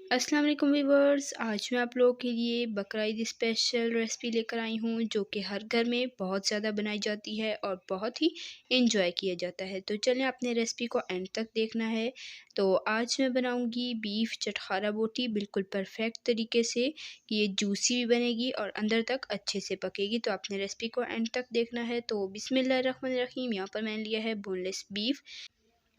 अस्सलाम वालेकुम व्यूवर्स। आज मैं आप लोगों के लिए बकरा ईद स्पेशल रेसिपी लेकर आई हूँ जो कि हर घर में बहुत ज़्यादा बनाई जाती है और बहुत ही इंजॉय किया जाता है। तो चलें अपने रेसिपी को एंड तक देखना है। तो आज मैं बनाऊँगी बीफ चटखारा बोटी बिल्कुल परफेक्ट तरीके से। ये जूसी भी बनेगी और अंदर तक अच्छे से पकेगी। तो अपने रेसिपी को एंड तक देखना है। तो बिस्मिल्लाहिर्रहमानिर्रहीम। यहाँ पर मैंने लिया है बोनलेस बीफ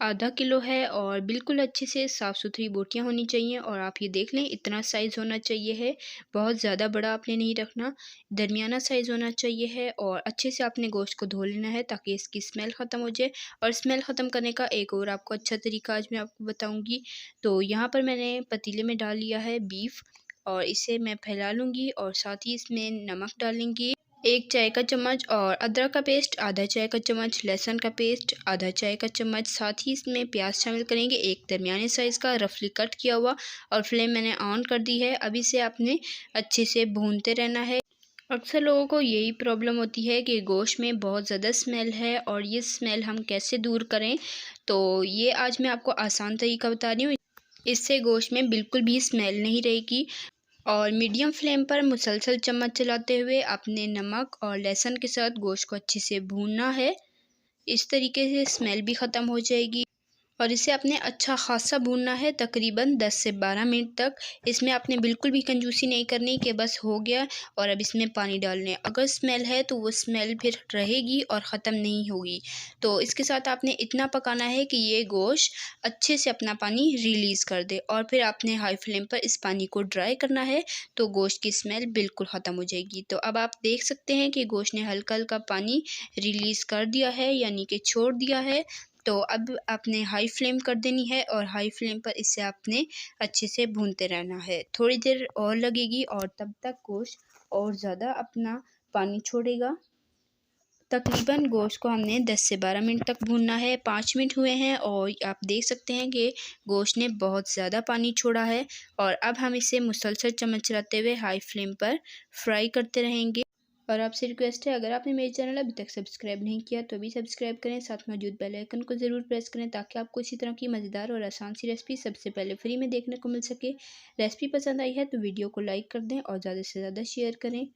आधा किलो है और बिल्कुल अच्छे से साफ़ सुथरी बोटियाँ होनी चाहिए। और आप ये देख लें इतना साइज़ होना चाहिए है, बहुत ज़्यादा बड़ा आपने नहीं रखना, दरमियाना साइज़ होना चाहिए है। और अच्छे से आपने गोश्त को धो लेना है ताकि इसकी स्मेल ख़त्म हो जाए। और स्मेल ख़त्म करने का एक और आपको अच्छा तरीका आज मैं आपको बताऊँगी। तो यहाँ पर मैंने पतीले में डाल लिया है बीफ और इसे मैं फैला लूँगी और साथ ही इसमें नमक डालेंगे 1 चाय का चम्मच और अदरक का पेस्ट आधा चाय का चम्मच, लहसुन का पेस्ट आधा चाय का चम्मच, साथ ही इसमें प्याज शामिल करेंगे एक दरमियाने साइज़ का रफली कट किया हुआ। और फ्लेम मैंने ऑन कर दी है। अब इसे आपने अच्छे से भूनते रहना है। अक्सर लोगों को यही प्रॉब्लम होती है कि गोश्त में बहुत ज़्यादा स्मेल है और ये स्मेल हम कैसे दूर करें। तो ये आज मैं आपको आसान तरीका बता रही हूँ। इससे गोश्त में बिल्कुल भी स्मेल नहीं रहेगी। और मीडियम फ्लेम पर मुसलसल चम्मच चलाते हुए आपने नमक और लहसुन के साथ गोश्त को अच्छे से भूनना है। इस तरीके से स्मेल भी ख़त्म हो जाएगी। और इसे आपने अच्छा ख़ासा भूनना है तकरीबन 10 से 12 मिनट तक। इसमें आपने बिल्कुल भी कंजूसी नहीं करनी कि बस हो गया और अब इसमें पानी डालने। अगर स्मेल है तो वो स्मेल फिर रहेगी और ख़त्म नहीं होगी। तो इसके साथ आपने इतना पकाना है कि ये गोश्त अच्छे से अपना पानी रिलीज़ कर दे और फिर आपने हाई फ्लेम पर इस पानी को ड्राई करना है। तो गोश्त की स्मेल बिल्कुल ख़त्म हो जाएगी। तो अब आप देख सकते हैं कि गोश्त ने हल्का हल्का पानी रिलीज़ कर दिया है, यानी कि छोड़ दिया है। तो अब आपने हाई फ्लेम कर देनी है और हाई फ्लेम पर इसे आपने अच्छे से भूनते रहना है। थोड़ी देर और लगेगी और तब तक गोश्त और ज़्यादा अपना पानी छोड़ेगा। तकरीबन गोश्त को हमने 10 से 12 मिनट तक भूनना है। 5 मिनट हुए हैं और आप देख सकते हैं कि गोश्त ने बहुत ज़्यादा पानी छोड़ा है। और अब हम इसे मुसलसल चम्मच चलाते हुए हाई फ्लेम पर फ्राई करते रहेंगे। और आपसे रिक्वेस्ट है, अगर आपने मेरे चैनल अभी तक सब्सक्राइब नहीं किया तो अभी सब्सक्राइब करें, साथ मौजूद बेल आइकन को ज़रूर प्रेस करें ताकि आपको इसी तरह की मज़ेदार और आसान सी रेसिपी सबसे पहले फ्री में देखने को मिल सके। रेसिपी पसंद आई है तो वीडियो को लाइक कर दें और ज़्यादा से ज़्यादा शेयर करें।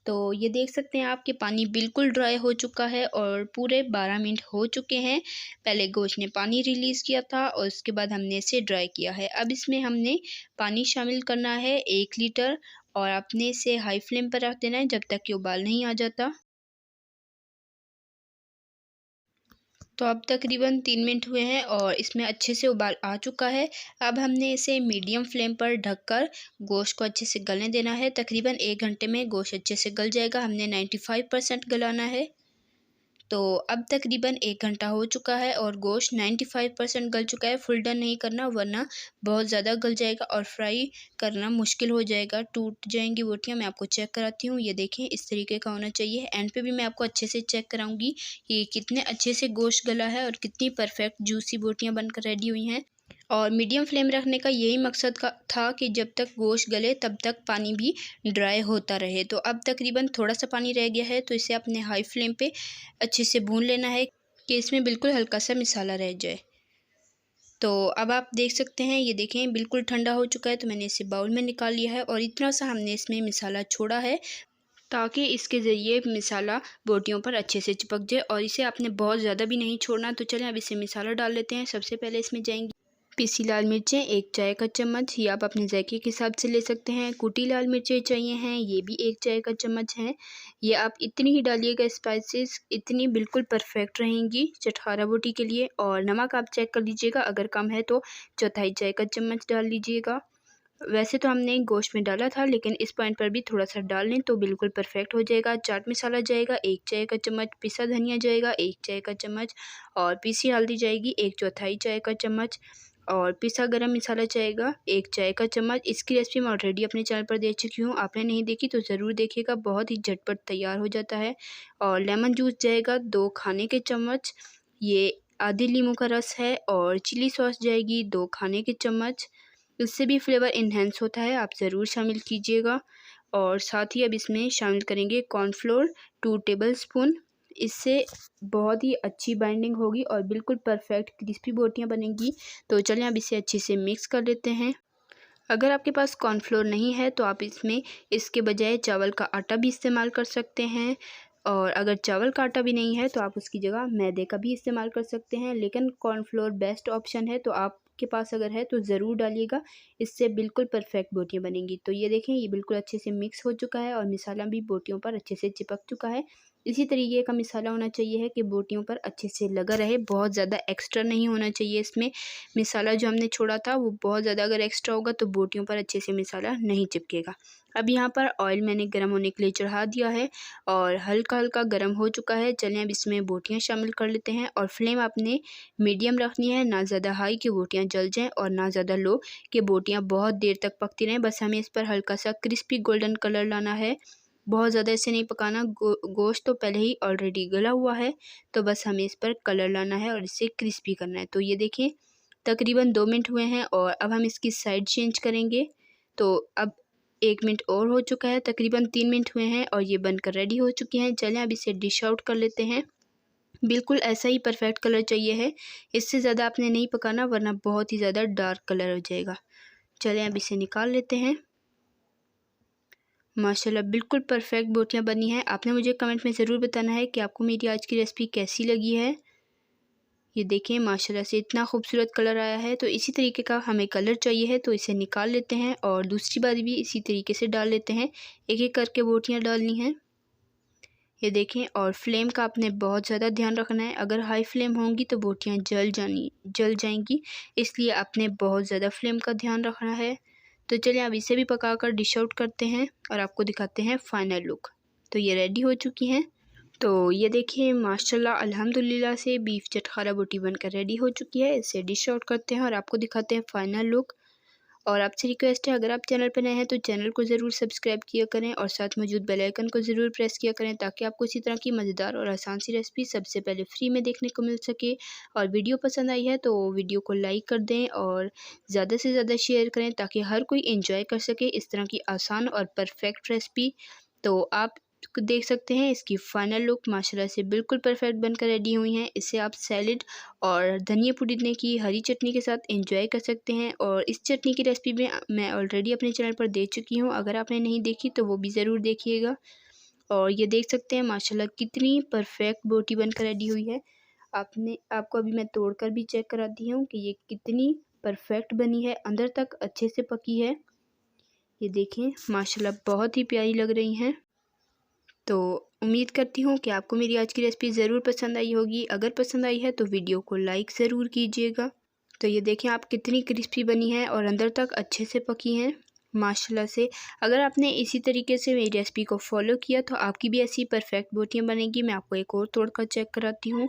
तो ये देख सकते हैं आप कि पानी बिल्कुल ड्राई हो चुका है और पूरे 12 मिनट हो चुके हैं। पहले गोश्त ने पानी रिलीज़ किया था और उसके बाद हमने इसे ड्राई किया है। अब इसमें हमने पानी शामिल करना है 1 लीटर और आपने इसे हाई फ्लेम पर रख देना है जब तक कि उबाल नहीं आ जाता। तो अब तकरीबन 3 मिनट हुए हैं और इसमें अच्छे से उबाल आ चुका है। अब हमने इसे मीडियम फ्लेम पर ढककर गोश्त को अच्छे से गलने देना है। तकरीबन 1 घंटे में गोश्त अच्छे से गल जाएगा। हमने 95% गलाना है। तो अब तकरीबन 1 घंटा हो चुका है और गोश्त 95% गल चुका है। फुल डन नहीं करना वरना बहुत ज़्यादा गल जाएगा और फ्राई करना मुश्किल हो जाएगा, टूट जाएँगी बोटियाँ। मैं आपको चेक कराती हूँ, ये देखें इस तरीके का होना चाहिए। एंड पे भी मैं आपको अच्छे से चेक कराऊँगी कि कितने अच्छे से गोश्त गला है और कितनी परफेक्ट जूसी बोटियाँ बनकर रेडी हुई हैं। और मीडियम फ्लेम रखने का यही मकसद का था कि जब तक गोश्त गले तब तक पानी भी ड्राई होता रहे। तो अब तकरीबन थोड़ा-सा पानी रह गया है तो इसे अपने हाई फ्लेम पे अच्छे से भून लेना है कि इसमें बिल्कुल हल्का-सा मसाला रह जाए। तो अब आप देख सकते हैं, ये देखें बिल्कुल ठंडा हो चुका है तो मैंने इसे बाउल में निकाल लिया है और इतना सा हमने इसमें मसाला छोड़ा है ताकि इसके ज़रिए मसाला बोटियों पर अच्छे से चिपक जाए। और इसे आपने बहुत ज़्यादा भी नहीं छोड़ना। तो चलें अब इसे मसाला डाल लेते हैं। सबसे पहले इसमें जाएँगी पिसी लाल मिर्चें 1 चाय का चम्मच, ये आप अपने ज़ायके के हिसाब से ले सकते हैं। कुटी लाल मिर्चें चाहिए हैं, ये भी 1 चाय का चम्मच हैं। ये आप इतनी ही डालिएगा, स्पाइसेस इतनी बिल्कुल परफेक्ट रहेंगी चटखारा बोटी के लिए। और नमक आप चेक कर लीजिएगा, अगर कम है तो चौथाई चाय का चम्मच डाल लीजिएगा। वैसे तो हमने गोश्त में डाला था लेकिन इस पॉइंट पर भी थोड़ा-सा डाल लें तो बिल्कुल परफेक्ट हो जाएगा। चाट मसाला जाएगा 1 चाय का चम्मच, पिसा धनिया जाएगा 1 चाय का चम्मच और पीसी हल्दी जाएगी 1 चौथाई चाय का चम्मच और पिसा गरम मसाला जाएगा 1 चाय का चम्मच। इसकी रेसिपी मैं ऑलरेडी अपने चैनल पर दे चुकी हूँ, आपने नहीं देखी तो ज़रूर देखिएगा, बहुत ही झटपट तैयार हो जाता है। और लेमन जूस जाएगा 2 खाने के चम्मच, ये आधे लीमू का रस है। और चिली सॉस जाएगी 2 खाने के चम्मच, इससे भी फ्लेवर इन्हेंस होता है, आप ज़रूर शामिल कीजिएगा। और साथ ही अब इसमें शामिल करेंगे कॉर्नफ्लोर 2 टेबलस्पून, इससे बहुत ही अच्छी बाइंडिंग होगी और बिल्कुल परफेक्ट क्रिस्पी बोटियाँ बनेंगी। तो चलें अब इसे अच्छे से मिक्स कर लेते हैं। अगर आपके पास कॉर्नफ्लोर नहीं है तो आप इसमें इसके बजाय चावल का आटा भी इस्तेमाल कर सकते हैं, और अगर चावल का आटा भी नहीं है तो आप उसकी जगह मैदे का भी इस्तेमाल कर सकते हैं। लेकिन कॉर्नफ्लोर बेस्ट ऑप्शन है, तो आपके पास अगर है तो ज़रूर डालिएगा, इससे बिल्कुल परफेक्ट बोटियाँ बनेंगी। तो ये देखें, ये बिल्कुल अच्छे से मिक्स हो चुका है और मसाला भी बोटियों पर अच्छे से चिपक चुका है। इसी तरीके का मसाला होना चाहिए है कि बोटियों पर अच्छे से लगा रहे, बहुत ज़्यादा एक्स्ट्रा नहीं होना चाहिए। इसमें मसाला जो हमने छोड़ा था वो बहुत ज़्यादा अगर एक्स्ट्रा होगा तो बोटियों पर अच्छे से मसाला नहीं चिपकेगा। अब यहाँ पर ऑयल मैंने गर्म होने के लिए चढ़ा दिया है और हल्का हल्का गर्म हो चुका है। चलें अब इसमें बोटियाँ शामिल कर लेते हैं, और फ्लेम आपने मीडियम रखनी है, ना ज़्यादा हाई कि बोटियाँ जल जाएँ और ना ज़्यादा लो कि बोटियाँ बहुत देर तक पकती रहें। बस हमें इस पर हल्का सा क्रिस्पी गोल्डन कलर लाना है, बहुत ज़्यादा इसे नहीं पकाना। गोश्त तो पहले ही ऑलरेडी गला हुआ है, तो बस हमें इस पर कलर लाना है और इसे क्रिस्पी करना है। तो ये देखें, तकरीबन 2 मिनट हुए हैं और अब हम इसकी साइड चेंज करेंगे। तो अब 1 मिनट और हो चुका है, तकरीबन 3 मिनट हुए हैं और ये बनकर रेडी हो चुकी हैं। चलें अब इसे डिश आउट कर लेते हैं। बिल्कुल ऐसा ही परफेक्ट कलर चाहिए है, इससे ज़्यादा आपने नहीं पकाना वरना बहुत ही ज़्यादा डार्क कलर हो जाएगा। चलें अब इसे निकाल लेते हैं। माशाल्लाह बिल्कुल परफेक्ट बोटियाँ बनी हैं। आपने मुझे कमेंट में ज़रूर बताना है कि आपको मेरी आज की रेसिपी कैसी लगी है। ये देखें, माशाल्लाह से इतना खूबसूरत कलर आया है। तो इसी तरीके का हमें कलर चाहिए है, तो इसे निकाल लेते हैं और दूसरी बारी भी इसी तरीके से डाल लेते हैं। एक एक करके बोटियाँ डालनी हैं। ये देखें, और फ्लेम का आपने बहुत ज़्यादा ध्यान रखना है। अगर हाई फ्लेम होंगी तो बोटियाँ जल जाएंगी, इसलिए आपने बहुत ज़्यादा फ्लेम का ध्यान रखना है। तो चलिए अब इसे भी पकाकर डिश आउट करते हैं और आपको दिखाते हैं फाइनल लुक। तो ये रेडी हो चुकी हैं। तो ये देखिए, माशाल्लाह अल्हम्दुलिल्लाह से बीफ चटखारा बोटी बनकर रेडी हो चुकी है। इसे डिश आउट करते हैं और आपको दिखाते हैं फाइनल लुक। और आपसे रिक्वेस्ट है, अगर आप चैनल पर नए हैं तो चैनल को ज़रूर सब्सक्राइब किया करें और साथ मौजूद बेल आइकन को ज़रूर प्रेस किया करें, ताकि आपको इसी तरह की मज़ेदार और आसान सी रेसिपी सबसे पहले फ्री में देखने को मिल सके। और वीडियो पसंद आई है तो वीडियो को लाइक कर दें और ज़्यादा से ज़्यादा शेयर करें, ताकि हर कोई एंजॉय कर सके इस तरह की आसान और परफेक्ट रेसिपी। तो आप देख सकते हैं इसकी फाइनल लुक माशाल्लाह से बिल्कुल परफेक्ट बनकर रेडी हुई हैं। इसे आप सैलेड और धनिया पुदीने की हरी चटनी के साथ एंजॉय कर सकते हैं। और इस चटनी की रेसिपी में मैं ऑलरेडी अपने चैनल पर दे चुकी हूँ, अगर आपने नहीं देखी तो वो भी ज़रूर देखिएगा। और ये देख सकते हैं माशाल्लाह कितनी परफेक्ट बोटी बनकर रेडी हुई है। आपको अभी मैं तोड़कर भी चेक कराती हूँ कि ये कितनी परफेक्ट बनी है, अंदर तक अच्छे से पकी है। ये देखें, माशाल्लाह बहुत ही प्यारी लग रही हैं। तो उम्मीद करती हूँ कि आपको मेरी आज की रेसिपी ज़रूर पसंद आई होगी। अगर पसंद आई है तो वीडियो को लाइक ज़रूर कीजिएगा। तो ये देखें, आप कितनी क्रिस्पी बनी है और अंदर तक अच्छे से पकी हैं माशाल्लाह से। अगर आपने इसी तरीके से मेरी रेसिपी को फॉलो किया तो आपकी भी ऐसी परफेक्ट बोटियाँ बनेगी। मैं आपको एक और तोड़कर चेक कराती हूँ।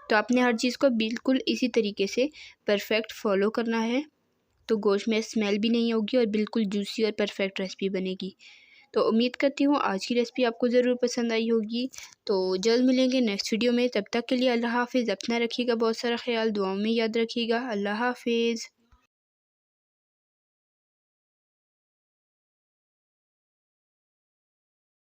तो आपने हर चीज़ को बिल्कुल इसी तरीके से परफेक्ट फॉलो करना है, तो गोश्त में स्मेल भी नहीं होगी और बिल्कुल जूसी और परफेक्ट रेसिपी बनेगी। तो उम्मीद करती हूँ आज की रेसिपी आपको ज़रूर पसंद आई होगी। तो जल्द मिलेंगे नेक्स्ट वीडियो में, तब तक के लिए अल्लाह हाफ़िज़। अपना रखिएगा बहुत सारा ख्याल, दुआओं में याद रखिएगा। अल्लाह हाफ़िज़।